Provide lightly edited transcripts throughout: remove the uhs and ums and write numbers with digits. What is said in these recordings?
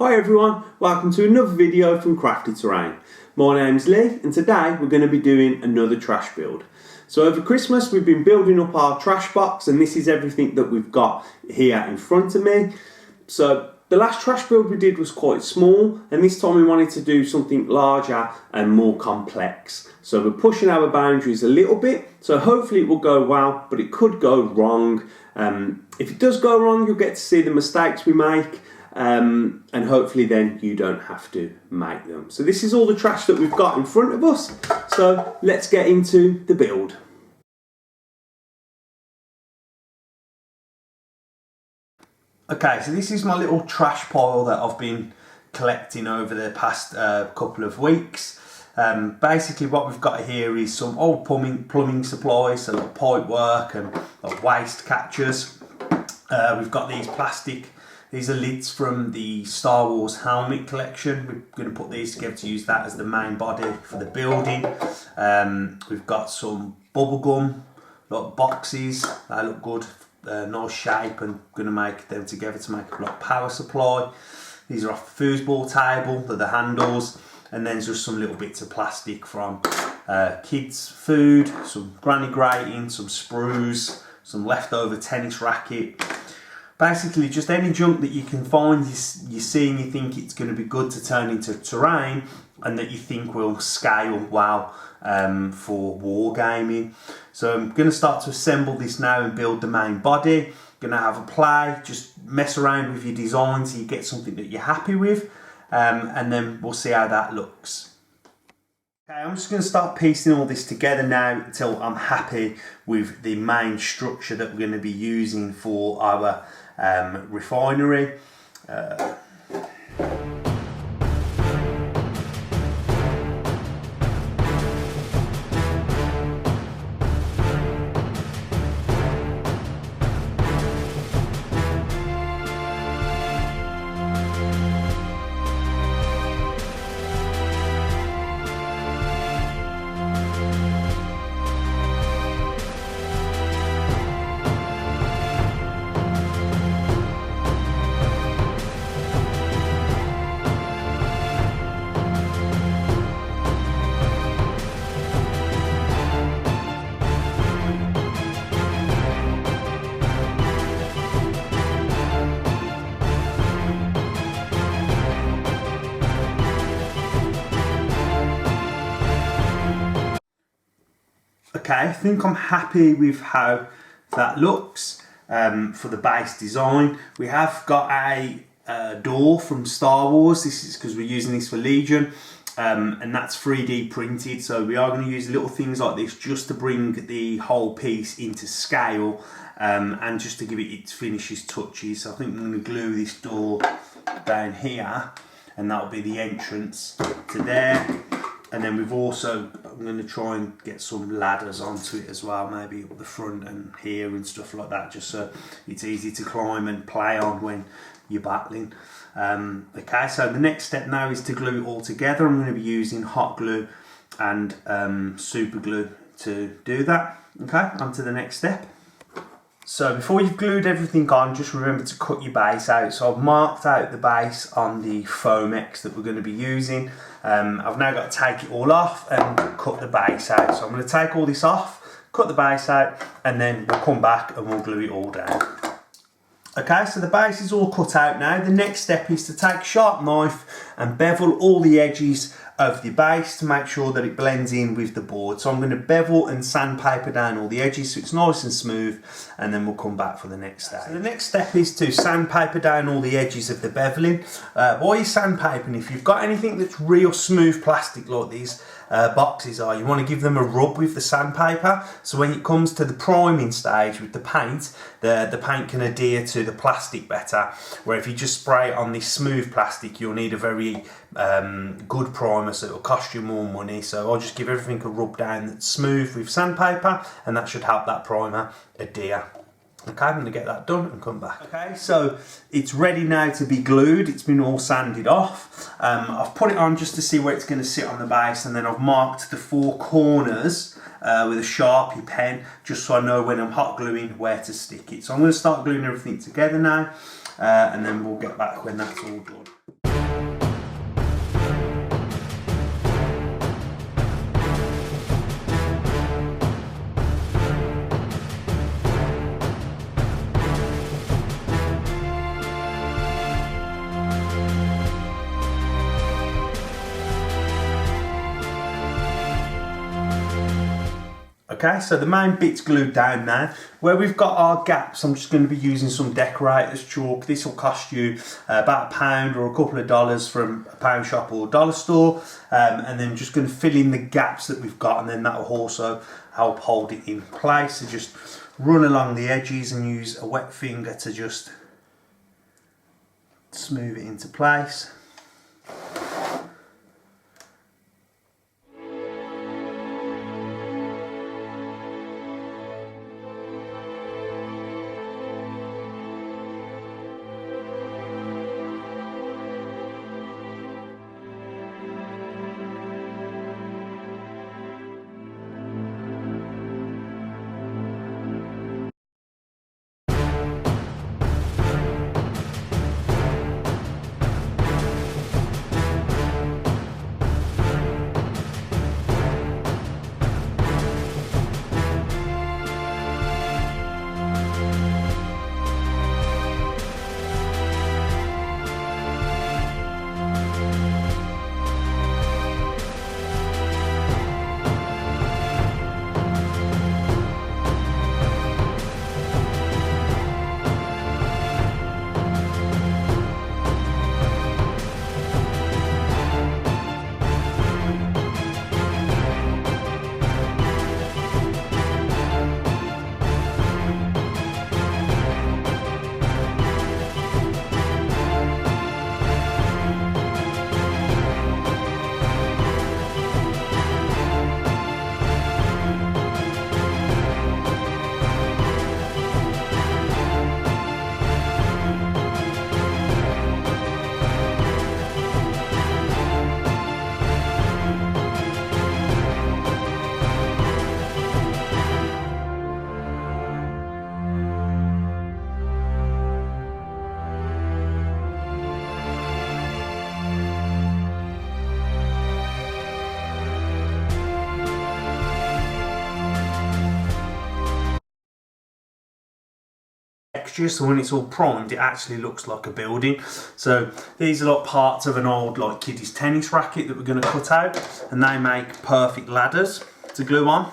Hi everyone, welcome to another video from Crafty Terrain. My name's Lee and today we're going to be doing another trash build. So over Christmas we've been building up our trash box and this is everything that we've got here in front of me. So the last trash build we did was quite small and this time we wanted to do something larger and more complex. So we're pushing our boundaries a little bit, so hopefully it will go well, but it could go wrong. If it does go wrong, you'll get to see the mistakes we make. And hopefully then you don't have to make them. So this is all the trash that we've got in front of us, so let's get into the build. Okay, so this is my little trash pile that I've been collecting over the past couple of weeks. Basically what we've got here is some old plumbing supplies, so like pipe work and like waste catchers. We've got these are lids from the Star Wars helmet collection. We're going to put these together to use that as the main body for the building. We've got some bubble gum, like boxes. They look good, nice shape, and going to make them together to make a power supply. These are off the foosball table, they're the handles, and then just some little bits of plastic from kids' food, some granny grating, some sprues, some leftover tennis racket. Basically just any junk that you can find, you see and you think it's going to be good to turn into terrain and that you think will scale well for wargaming. So I'm going to start to assemble this now and build the main body. Going to have a play, just mess around with your design so you get something that you're happy with, and then we'll see how that looks. Okay, I'm just going to start piecing all this together now until I'm happy with the main structure that we're going to be using for our refinery. Okay, I think I'm happy with how that looks for the base design. We have got a door from Star Wars. This is because we're using this for Legion, and that's 3D printed. So we are going to use little things like this just to bring the whole piece into scale and just to give it its finishes touches. So I think I'm going to glue this door down here, and that'll be the entrance to there. And then we've also, I'm going to try and get some ladders onto it as well, maybe up the front and here and stuff like that, just so it's easy to climb and play on when you're battling. Okay, so the next step now is to glue it all together. I'm going to be using hot glue and super glue to do that. Okay, on to the next step. So before you've glued everything on, just remember to cut your base out. So I've marked out the base on the Foamex that we're going to be using. I've now got to take it all off and cut the base out. So I'm going to take all this off, cut the base out, and then we'll come back and we'll glue it all down. Okay, so the base is all cut out now. The next step is to take a sharp knife and bevel all the edges of the base to make sure that it blends in with the board. So I'm going to bevel and sandpaper down all the edges so it's nice and smooth, and then we'll come back for the next step. So the next step is to sandpaper down all the edges of the beveling. While you're sandpapering, if you've got anything that's real smooth plastic like these boxes are, you want to give them a rub with the sandpaper, so when it comes to the priming stage with the paint, the paint can adhere to the plastic better, where if you just spray it on this smooth plastic you'll need a very good primer, so it'll cost you more money. So I'll just give everything a rub down that's smooth with sandpaper, and that should help that primer adhere. Okay, I'm going to get that done and come back. Okay, so it's ready now to be glued. It's been all sanded off. I've put it on just to see where it's going to sit on the base, and then I've marked the 4 corners with a Sharpie pen, just so I know when I'm hot gluing where to stick it. So I'm going to start gluing everything together now, and then we'll get back when that's all done. Okay, so the main bit's glued down now. Where we've got our gaps, I'm just going to be using some decorators chalk. This will cost you about £1 or a couple of dollars from a pound shop or dollar store. And then just going to fill in the gaps that we've got, and then that will also help hold it in place. So just run along the edges and use a wet finger to just smooth it into place. Texture, so when it's all primed it actually looks like a building. So these are like parts of an old like kiddies tennis racket that we're going to cut out, and they make perfect ladders to glue on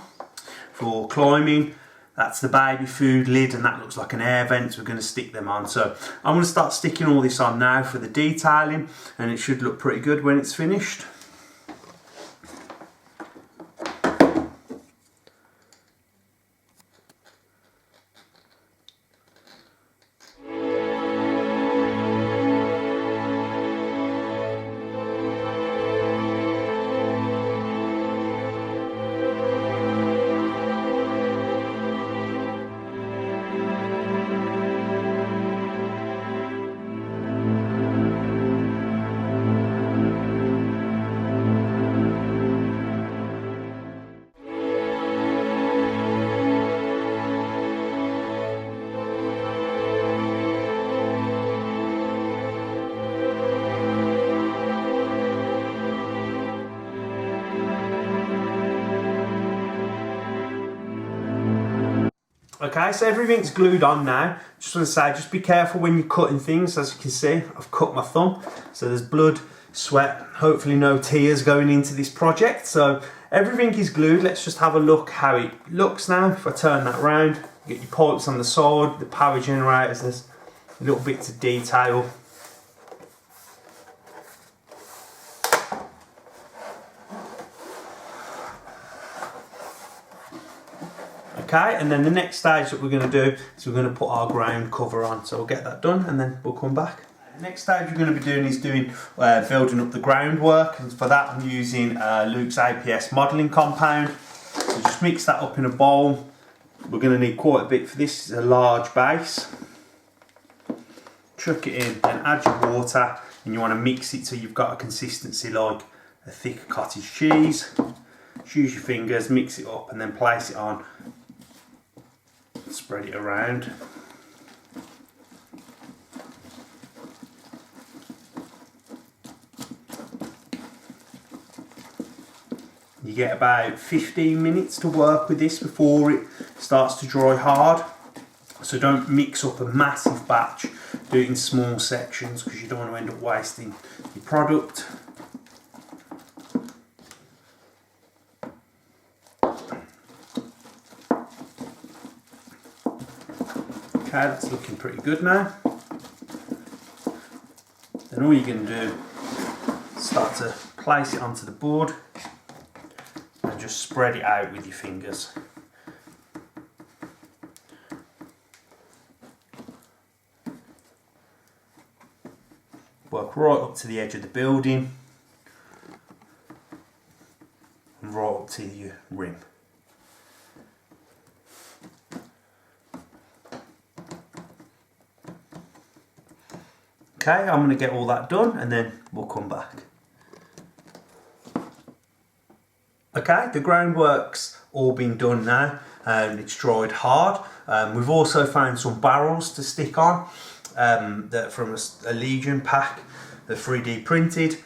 for climbing. That's the baby food lid, and that looks like an air vent, so we're going to stick them on. So I'm going to start sticking all this on now for the detailing, and it should look pretty good when it's finished. Okay, so everything's glued on now. Just want to say, just be careful when you're cutting things. As you can see, I've cut my thumb. So there's blood, sweat, hopefully no tears going into this project. So everything is glued. Let's just have a look how it looks now. If I turn that round, you get your pipes on the side, the power generators, there's little bits of detail. Okay, and then the next stage that we're going to do is we're going to put our ground cover on. So we'll get that done and then we'll come back. The next stage we're going to be doing is building up the groundwork, and for that I'm using Luke's APS modelling compound. So just mix that up in a bowl. We're going to need quite a bit for this. It's a large base. Chuck it in, then add your water, and you want to mix it so you've got a consistency like a thick cottage cheese. Just use your fingers, mix it up, and then place it on. Spread it around. You get about 15 minutes to work with this before it starts to dry hard. So don't mix up a massive batch, do it in small sections because you don't want to end up wasting your product. Okay, that's looking pretty good now. Then all you're going to do is start to place it onto the board and just spread it out with your fingers. Work right up to the edge of the building and right up to your rim. Okay, I'm going to get all that done and then we'll come back. Okay, the groundwork's all been done now and it's dried hard. We've also found some barrels to stick on that from a Legion pack, they're 3D printed.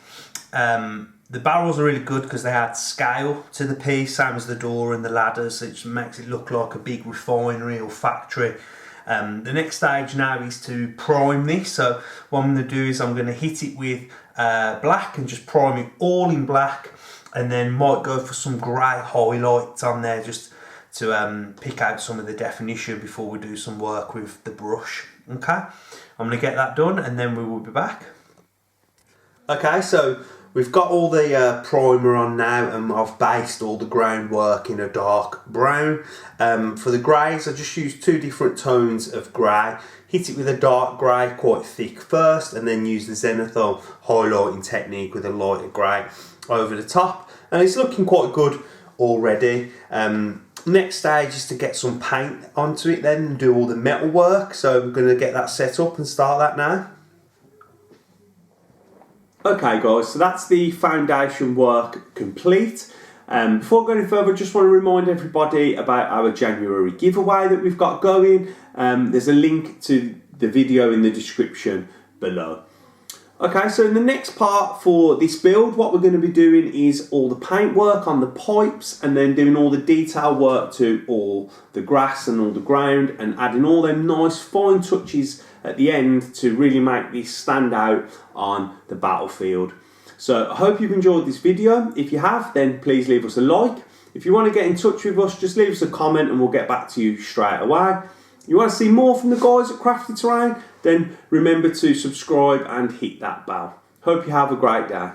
The barrels are really good because they add scale to the piece, same as the door and the ladders, which makes it look like a big refinery or factory. The next stage now is to prime this. So what I'm going to do is I'm going to hit it with black and just prime it all in black, and then might go for some grey highlights on there just to pick out some of the definition before we do some work with the brush. Okay, I'm going to get that done and then we will be back. Okay, so we've got all the primer on now and I've based all the groundwork in a dark brown. For the greys, I just used 2 different tones of grey. Hit it with a dark grey, quite thick first, and then use the zenithal highlighting technique with a lighter grey over the top. And it's looking quite good already. Next stage is to get some paint onto it then and do all the metal work. So I'm going to get that set up and start that now. Okay guys, so that's the foundation work complete. Before going further, just want to remind everybody about our January giveaway that we've got going. There's a link to the video in the description below. Okay, so in the next part for this build, what we're going to be doing is all the paint work on the pipes and then doing all the detail work to all the grass and all the ground and adding all them nice fine touches at the end to really make this stand out on the battlefield. So I hope you've enjoyed this video. If you have, then please leave us a like. If you want to get in touch with us, just leave us a comment and we'll get back to you straight away. You want to see more from the guys at Crafty Terrain? Then remember to subscribe and hit that bell. Hope you have a great day.